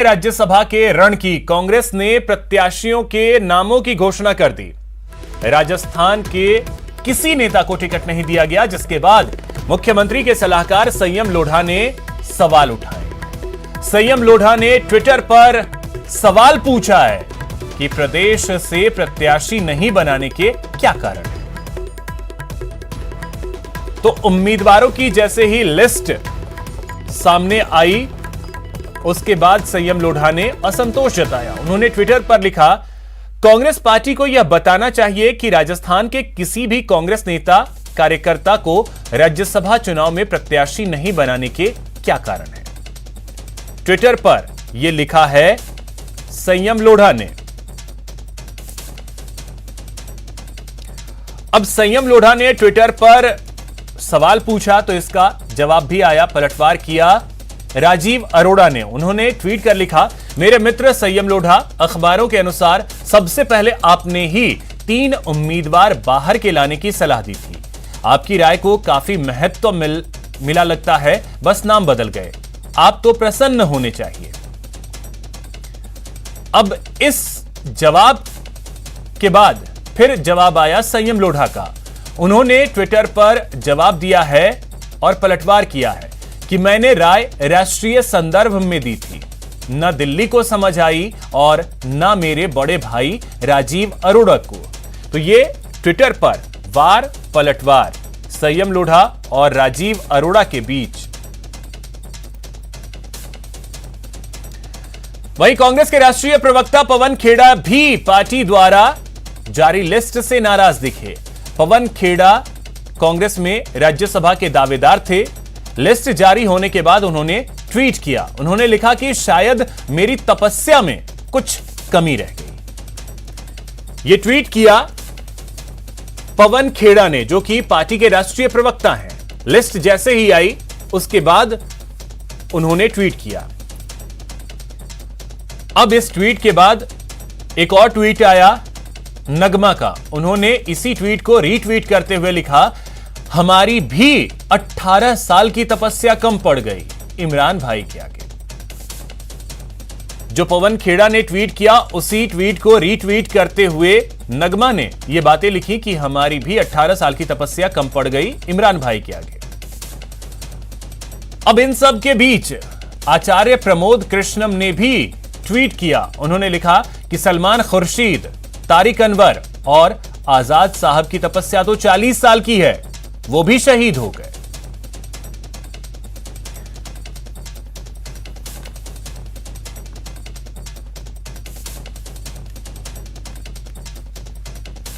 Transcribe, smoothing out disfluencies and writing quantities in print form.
राज्यसभा के रण की कांग्रेस ने प्रत्याशियों के नामों की घोषणा कर दी। राजस्थान के किसी नेता को टिकट नहीं दिया गया, जिसके बाद मुख्यमंत्री के सलाहकार संयम लोढ़ा ने सवाल उठाए। संयम लोढ़ा ने ट्विटर पर सवाल पूछा है कि प्रदेश से प्रत्याशी नहीं बनाने के क्या कारण है। तो उम्मीदवारों की जैसे ही लिस्ट सामने आई, उसके बाद संयम लोढ़ा ने असंतोष जताया। उन्होंने ट्विटर पर लिखा, कांग्रेस पार्टी को यह बताना चाहिए कि राजस्थान के किसी भी कांग्रेस नेता कार्यकर्ता को राज्यसभा चुनाव में प्रत्याशी नहीं बनाने के क्या कारण है। ट्विटर पर यह लिखा है संयम लोढ़ा ने। अब संयम लोढ़ा ने ट्विटर पर सवाल पूछा तो इसका जवाब भी आया, पलटवार किया राजीव अरोड़ा ने। उन्होंने ट्वीट कर लिखा, मेरे मित्र संयम लोढ़ा, अखबारों के अनुसार सबसे पहले आपने ही 3 उम्मीदवार बाहर के लाने की सलाह दी थी। आपकी राय को काफी महत्व मिला लगता है, बस नाम बदल गए। आप तो प्रसन्न होने चाहिए। अब इस जवाब के बाद फिर जवाब आया संयम लोढ़ा का। उन्होंने ट्विटर पर जवाब दिया है और पलटवार किया है कि मैंने राय राष्ट्रीय संदर्भ में दी थी, न दिल्ली को समझ आई और न मेरे बड़े भाई राजीव अरोड़ा को। तो ये ट्विटर पर वार पलटवार संयम लोढ़ा और राजीव अरोड़ा के बीच। वहीं कांग्रेस के राष्ट्रीय प्रवक्ता पवन खेड़ा भी पार्टी द्वारा जारी लिस्ट से नाराज दिखे। पवन खेड़ा कांग्रेस में राज्यसभा के दावेदार थे। लिस्ट जारी होने के बाद उन्होंने ट्वीट किया। उन्होंने लिखा कि शायद मेरी तपस्या में कुछ कमी रह गई। यह ट्वीट किया पवन खेड़ा ने, जो कि पार्टी के राष्ट्रीय प्रवक्ता हैं। लिस्ट जैसे ही आई उसके बाद उन्होंने ट्वीट किया। अब इस ट्वीट के बाद एक और ट्वीट आया नगमा का। उन्होंने इसी ट्वीट को रीट्वीट करते हुए लिखा, हमारी भी 18 साल की तपस्या कम पड़ गई इमरान भाई के आगे। जो पवन खेड़ा ने ट्वीट किया, उसी ट्वीट को रीट्वीट करते हुए नगमा ने यह बातें लिखी कि हमारी भी 18 साल की तपस्या कम पड़ गई इमरान भाई के आगे। अब इन सब के बीच आचार्य प्रमोद कृष्णम ने भी ट्वीट किया। उन्होंने लिखा कि सलमान खुर्शीद, तारिक अनवर और आजाद साहब की तपस्या तो 40 साल की है, वो भी शहीद हो गए।